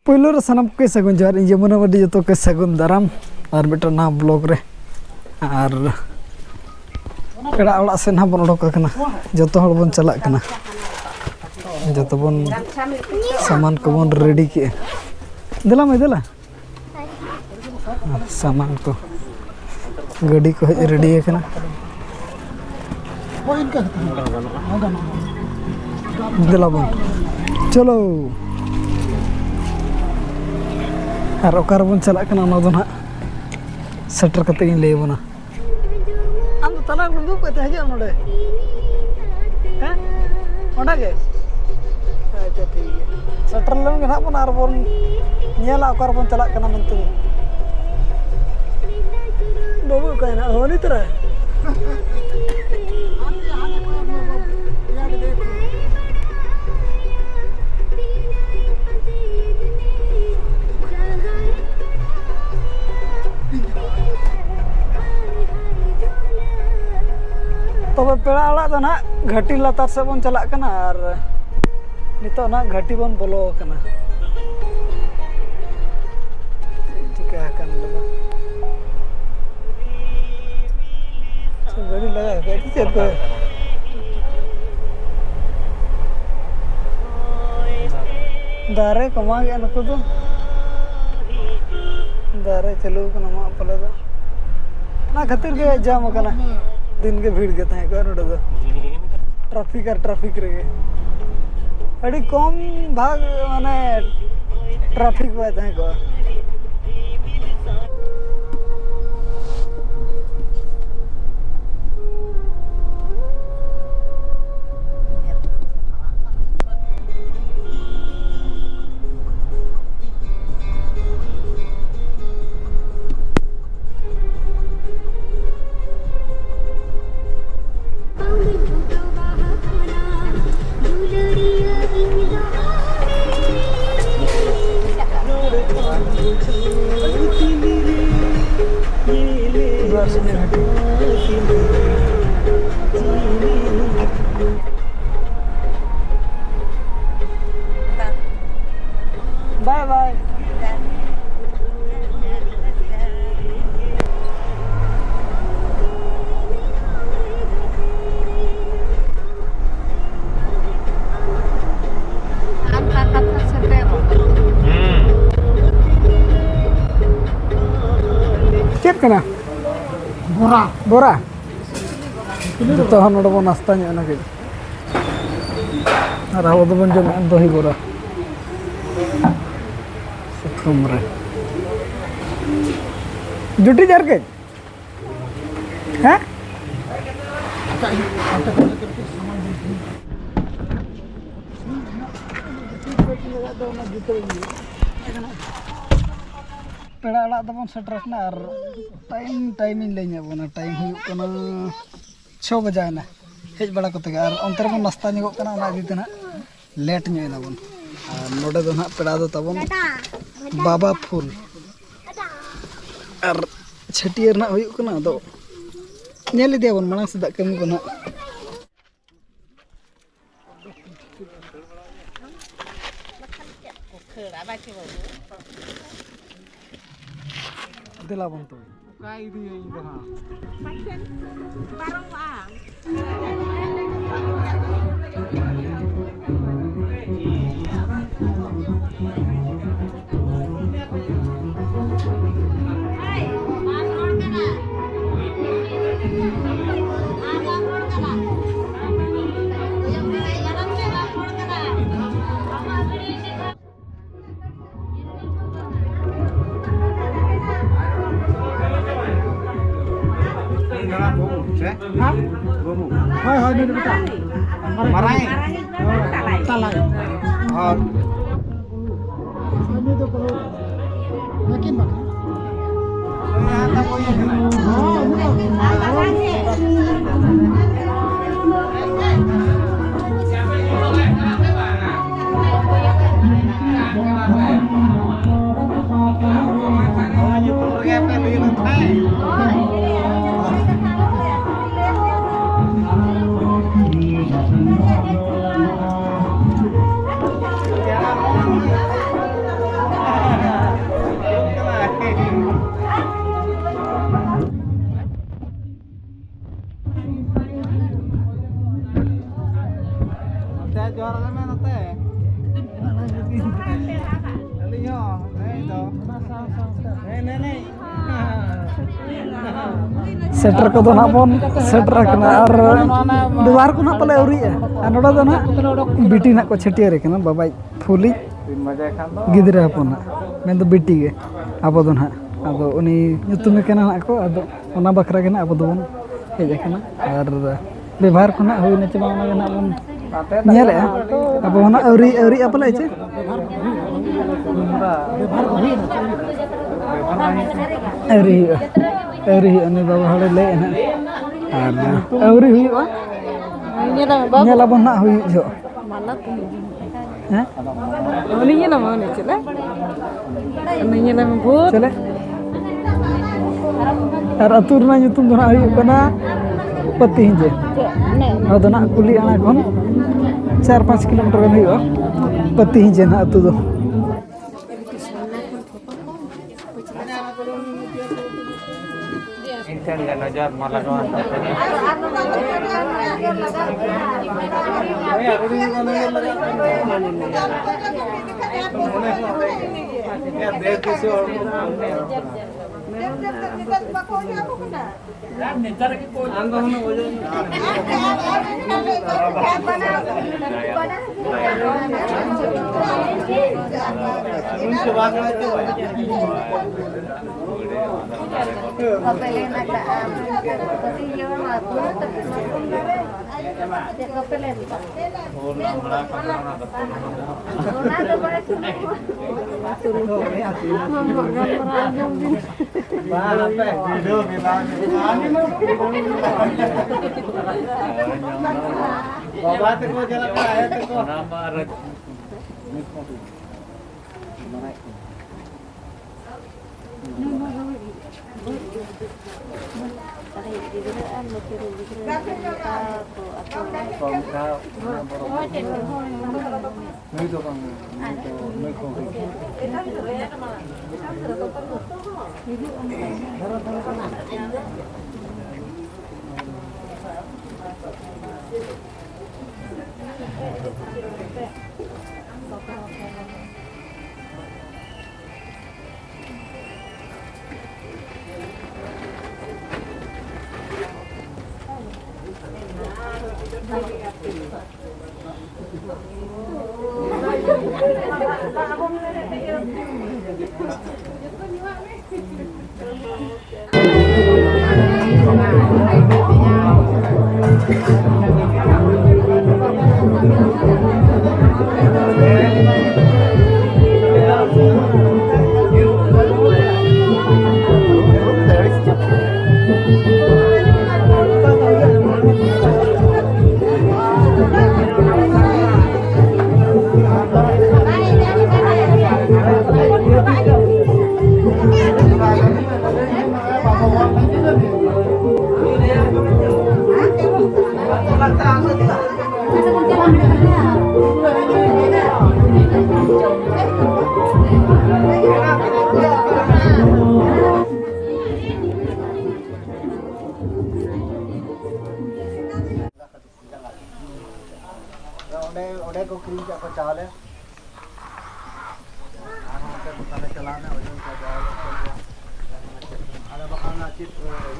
पहिलो रे सनम के सगुन जोहार इन यमुना मर्डी जो के सगुन दाराम और बेटा ना ब्लॉग रे और पेड़ा ओड़ा से ना बन उडोक कना जो हड़ बन चला कना जो बन सामान को बन रेडी के दिला मैं दिला सामान को गाड़ी को रेडी कना दिला बन चलो और ओकार बन चला कना ना दो ना सेटर कते इन ले बना आम तो तला गुंदू को ते हजे नोडे हैं ओडा के अच्छा ठीक है सेटर ले के ना बन आर बन नेला ओकार बन चला कना मनते बाबू कहना होनी तरह तब पेड़ा ओड़ा तो ना घाटी लातार से बन चला कना और नितो ना घाटी बन बोलो कना चिका कन लगा गाड़ी लगा के चल को दारे कमा गया नको तो दारे चलो कना मा पले दा ना खातिर के जाम कना दिन के भीड़ के तहे को नोडे दो ट्रैफिक रे अड़ी कम भाग माने ट्रैफिक बाय तहे को बाय बाय चेक करना बोरा बोरा तो हम नोडो नाश्ता ना के और अब बन जो दही बोरा सुमरे जुटी जार के हैं पेड़ा ओड़ा दबन सेटर ना और टाइमिंग लेना बना टाइम हुई कना 6 बजे ना हेज बड़ा कते और अंतर बन नाश्ता निगो कना ना इदि तना लेट ᱧᱚᱜ ᱮᱱᱟ ᱵᱚᱱ और नोडे दो ना पेड़ा दो तबन बाबा फूल और छटियर ना हुई कना दो नेल इदिया बन मांग से कमी को ना दिला बन तो काय इदि इन दो हां पाछन बारो आ हां हां नहीं बेटा मराए तलाई और अभी तो करो लेकिन मत यहां तक कोई सेटर को ना बन सेटर करना और दुआर को ना पले उरिया नोड़ा दो ना बिटी ना को छटिया रे कना बाबा फुली गिदरा हपना मेन दो बिटी गे अब दो ना अदो उनी nyutum कना ना को अदो ओना बखरा के ना अब दो बन हेज कना और व्यवहार को ना होई ने चबा ओना ना बन नेले अब ओना औरी औरी अपले छे औरी औरी अने बाबा हड़े ले ना और औरी हुईवा नेला बन ना हुई जो हैं उनी नेला माने चले उनी नेला में गो चले और अतुर ना nyutum दो ना हुई कना पति हिजे अदो ना कुली आना कोन 4-5 किलोमीटर गन हुईवा पति हिजे ना अतु दो नजर माला बाबा तक जला आया तक ओडे को क्रीम को चावल है आना चलाना ओजन का जाए ada bakana chip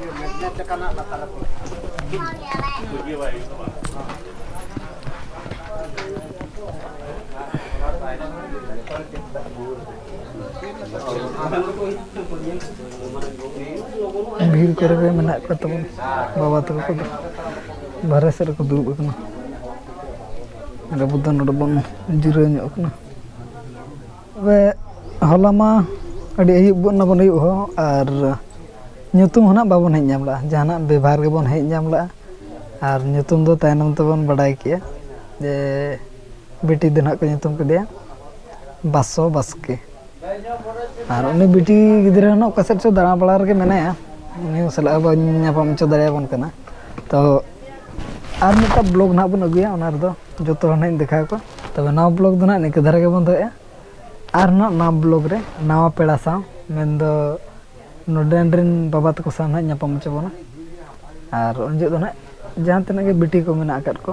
ये मैग्नेट चकाना लता को ये भाई भीड़ करे मना को तब बाबा तक को बाहर से को दुब कना ada budan udah bang jiran nyok na, we halama adi ayub buat nabon ayub ho, ar nyutum hona babon hej nyam la, jahana bebar ke bon hej nyam la, ar nyutum do tayanam to bon badai kiya, je biti dina ko nyutum ke dia, baso baske, ar uni biti gidera hona kaset so dana balar ke mana ya, ini salah abang nyapa mencoba dari abang kena, to ar mita blog na bun aguya onar do joto hana dekha ko तब नवा blog दो ना निके धरे के बंद है are ना नवा ब्लॉग रे नवा पेड़ा सा मेन दो नोडेंड्रिन बाबा तको सा ना ᱧᱟᱯᱟᱢ चबोना आर उनजे दो ना जहां तना के बिटी को मेना आकत को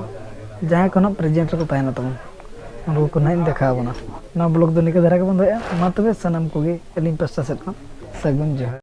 जहां को ना प्रेजेंट को तायना तम उनको को ना देखा बना नवा ब्लॉग दो निके धरे के बंद है मा तबे सनम को गे एलिम पेस्टा सेट को सगुन जोहार।